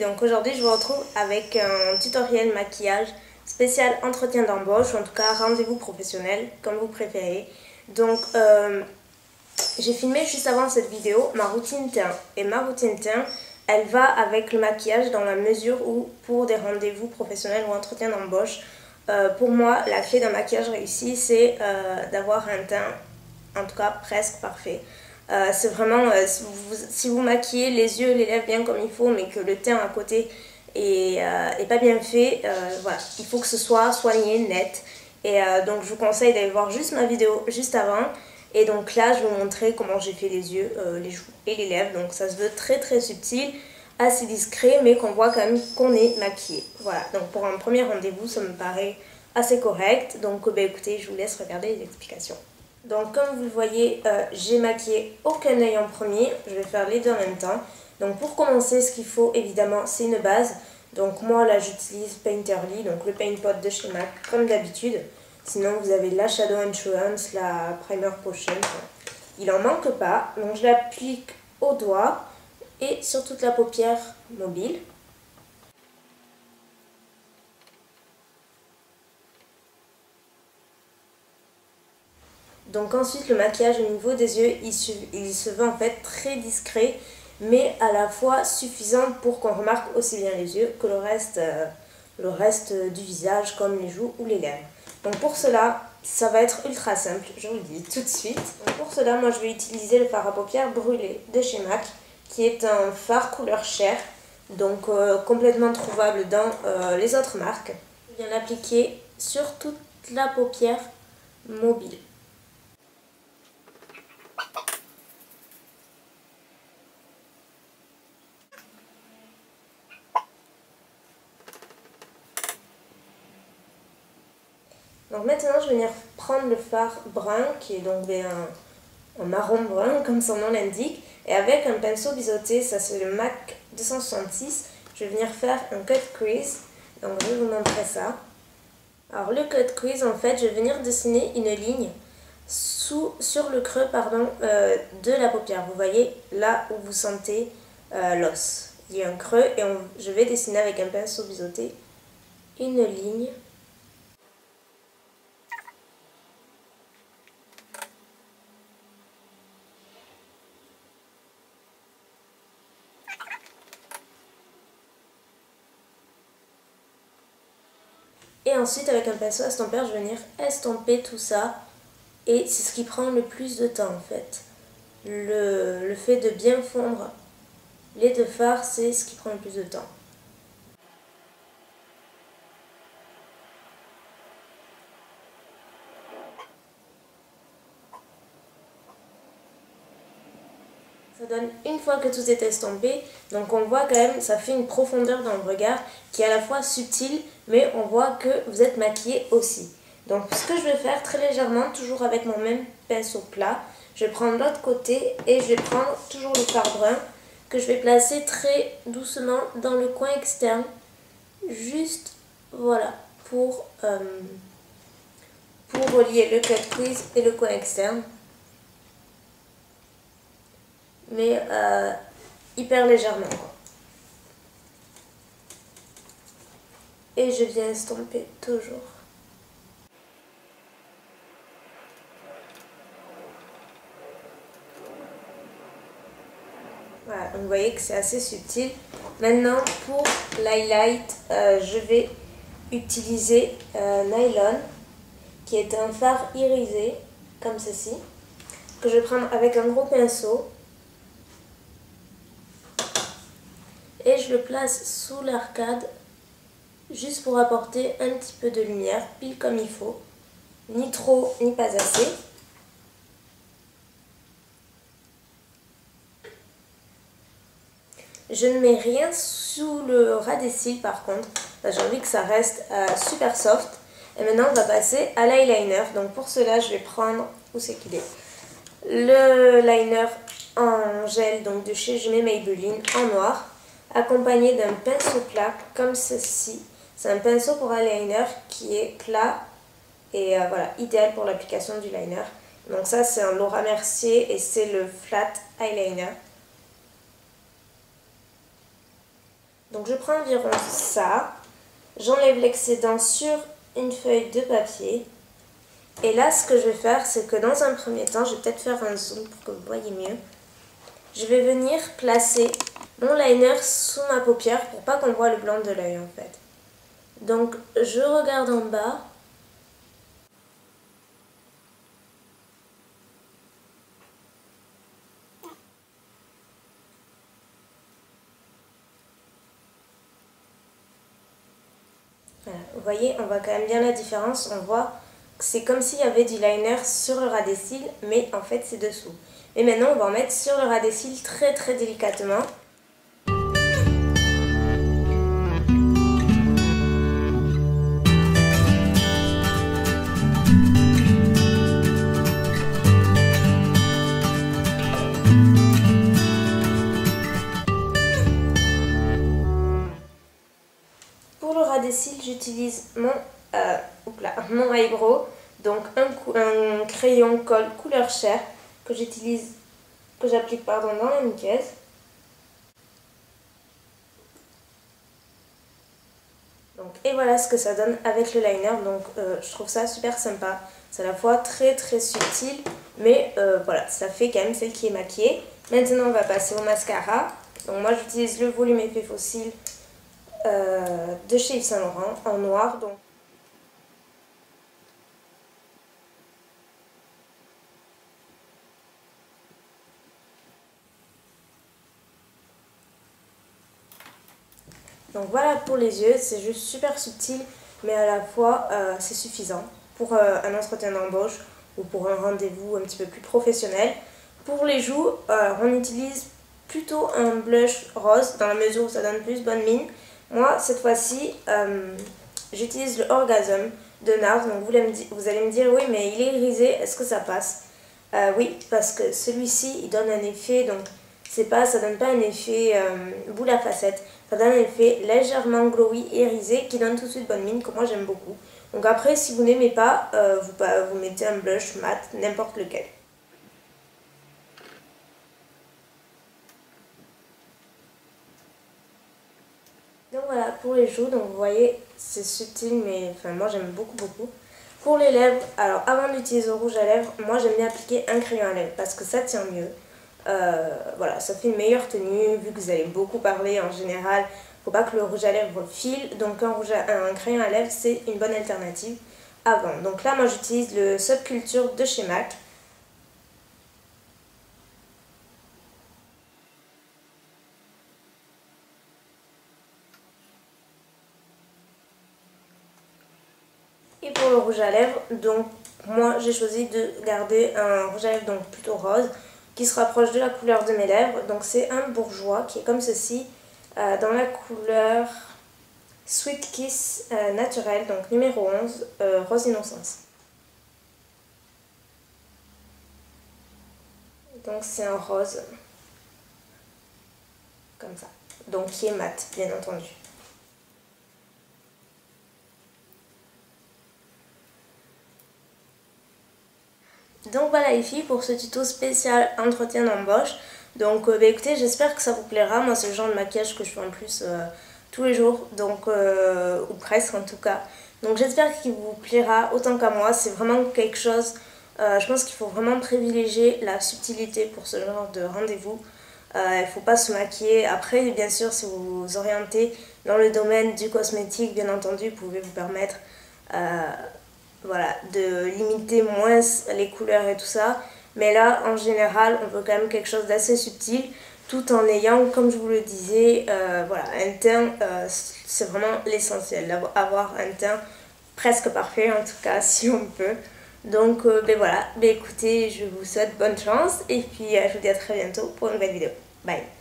donc aujourd'hui je vous retrouve avec un tutoriel maquillage spécial entretien d'embauche, ou en tout cas rendez-vous professionnel, comme vous préférez. Donc j'ai filmé juste avant cette vidéo ma routine teint, et ma routine teint elle va avec le maquillage dans la mesure où pour des rendez-vous professionnels ou entretien d'embauche, pour moi la clé d'un maquillage réussi c'est d'avoir un teint en tout cas presque parfait. C'est vraiment, si vous maquillez les yeux, les lèvres bien comme il faut, mais que le teint à côté est pas bien fait, voilà, il faut que ce soit soigné, net. Et donc je vous conseille d'aller voir juste ma vidéo juste avant. Et donc là, je vais vous montrer comment j'ai fait les yeux, les joues et les lèvres. Donc ça se veut très très subtil, assez discret, mais qu'on voit quand même qu'on est maquillé. Voilà, donc pour un premier rendez-vous, ça me paraît assez correct. Donc écoutez, je vous laisse regarder les explications. Donc comme vous le voyez, j'ai maquillé aucun œil en premier, je vais faire les deux en même temps. Donc pour commencer, ce qu'il faut évidemment, c'est une base. Donc moi là j'utilise Painterly, donc le Paint Pot de chez MAC, comme d'habitude. Sinon vous avez la Shadow Insurance, la Primer Potion. Il en manque pas, donc je l'applique au doigt et sur toute la paupière mobile. Donc ensuite le maquillage au niveau des yeux, il se veut en fait très discret, mais à la fois suffisant pour qu'on remarque aussi bien les yeux que le reste du visage comme les joues ou les lèvres. Donc pour cela, ça va être ultra simple, je vous le dis tout de suite. Donc pour cela, moi je vais utiliser le fard à paupières brûlé de chez MAC, qui est un fard couleur chair, donc complètement trouvable dans les autres marques. Je viens l'appliquer sur toute la paupière mobile. Donc maintenant je vais venir prendre le fard brun qui est donc un marron brun comme son nom l'indique, et avec un pinceau biseauté, ça c'est le MAC 266, je vais venir faire un cut crease. Donc je vais vous montrer ça. Alors le cut crease, en fait je vais venir dessiner une ligne sur le creux de la paupière. Vous voyez là où vous sentez l'os, il y a un creux, et je vais dessiner avec un pinceau biseauté une ligne. Et ensuite, avec un pinceau estampeur, je vais venir estomper tout ça. Et c'est ce qui prend le plus de temps en fait. Le fait de bien fondre les deux fards, c'est ce qui prend le plus de temps. Ça donne une fois que tout est estompé, donc on voit quand même, ça fait une profondeur dans le regard qui est à la fois subtile, mais on voit que vous êtes maquillé aussi. Donc ce que je vais faire très légèrement, toujours avec mon même pinceau plat, je vais prendre l'autre côté et je vais prendre toujours le fard brun que je vais placer très doucement dans le coin externe, juste voilà, pour relier le cut crease et le coin externe. Mais hyper légèrement. Et je viens estomper toujours. Voilà, donc vous voyez que c'est assez subtil. Maintenant pour l'highlight, je vais utiliser Nylon, qui est un fard irisé, comme ceci, que je vais prendre avec un gros pinceau. Et je le place sous l'arcade, juste pour apporter un petit peu de lumière, pile comme il faut. Ni trop, ni pas assez. Je ne mets rien sous le ras des cils par contre. J'ai envie que ça reste super soft. Et maintenant on va passer à l'eyeliner. Donc pour cela je vais prendre, où c'est qu'il est, le liner en gel donc de chez Maybelline en noir, accompagné d'un pinceau plat comme ceci. C'est un pinceau pour eyeliner qui est plat et voilà, idéal pour l'application du liner. Donc ça c'est un Laura Mercier et c'est le flat eyeliner. Donc je prends environ ça, j'enlève l'excédent sur une feuille de papier. Et là, ce que je vais faire, c'est que dans un premier temps, je vais peut-être faire un zoom pour que vous voyez mieux. Je vais venir placer mon liner sous ma paupière pour pas qu'on voit le blanc de l'œil en fait. Donc je regarde en bas. Voilà, vous voyez, on voit quand même bien la différence. On voit que c'est comme s'il y avait du liner sur le ras des cils, mais en fait c'est dessous. Et maintenant, on va en mettre sur le ras des cils très très délicatement. Pour le ras des cils, j'utilise mon eyebrow, donc un crayon colle couleur chair que j'applique dans la muqueuse. Donc, et voilà ce que ça donne avec le liner. Donc je trouve ça super sympa. C'est à la fois très très subtil, mais voilà, ça fait quand même celle qui est maquillée. Maintenant on va passer au mascara. Donc moi j'utilise le volume effet fossile de chez Yves Saint Laurent en noir. Donc voilà pour les yeux, c'est juste super subtil, mais à la fois c'est suffisant pour un entretien d'embauche ou pour un rendez-vous un petit peu plus professionnel. Pour les joues, on utilise plutôt un blush rose dans la mesure où ça donne plus bonne mine. Moi, cette fois-ci, j'utilise le Orgasm de NARS. Donc vous allez me dire, oui, mais il est grisé, est-ce que ça passe? Oui, parce que celui-ci, il donne un effet, donc ça donne pas un effet boule à facettes. Ça donne un effet légèrement glowy et irisé qui donne tout de suite bonne mine, que moi j'aime beaucoup. Donc après, si vous n'aimez pas, vous mettez un blush mat, n'importe lequel. Donc voilà, pour les joues, donc vous voyez, c'est subtil, mais enfin, moi j'aime beaucoup. Pour les lèvres, alors avant d'utiliser le rouge à lèvres, moi j'aime bien appliquer un crayon à lèvres parce que ça tient mieux. Voilà, ça fait une meilleure tenue, vu que vous allez beaucoup parler en général, faut pas que le rouge à lèvres file, donc un crayon à lèvres c'est une bonne alternative avant. Donc là moi j'utilise le Subculture de chez MAC. Et pour le rouge à lèvres, donc moi j'ai choisi de garder un rouge à lèvres donc plutôt rose, qui se rapproche de la couleur de mes lèvres. Donc c'est un bourgeois qui est comme ceci, dans la couleur Sweet Kiss naturel, donc numéro 11, Rose Innocence. Donc c'est un rose, comme ça, donc qui est mat, bien entendu. Donc voilà les filles pour ce tuto spécial entretien d'embauche. Donc écoutez, j'espère que ça vous plaira. Moi c'est le genre de maquillage que je fais en plus tous les jours, donc ou presque en tout cas. Donc j'espère qu'il vous plaira autant qu'à moi. C'est vraiment quelque chose, je pense qu'il faut vraiment privilégier la subtilité pour ce genre de rendez-vous. Il ne faut pas se maquiller. Après bien sûr si vous vous orientez dans le domaine du cosmétique, bien entendu vous pouvez vous permettre voilà, de limiter moins les couleurs et tout ça. Mais là, en général, on veut quand même quelque chose d'assez subtil, tout en ayant, comme je vous le disais, voilà, un teint, c'est vraiment l'essentiel, avoir un teint presque parfait, en tout cas, si on peut. Donc, ben voilà, ben écoutez, je vous souhaite bonne chance, et puis je vous dis à très bientôt pour une nouvelle vidéo. Bye!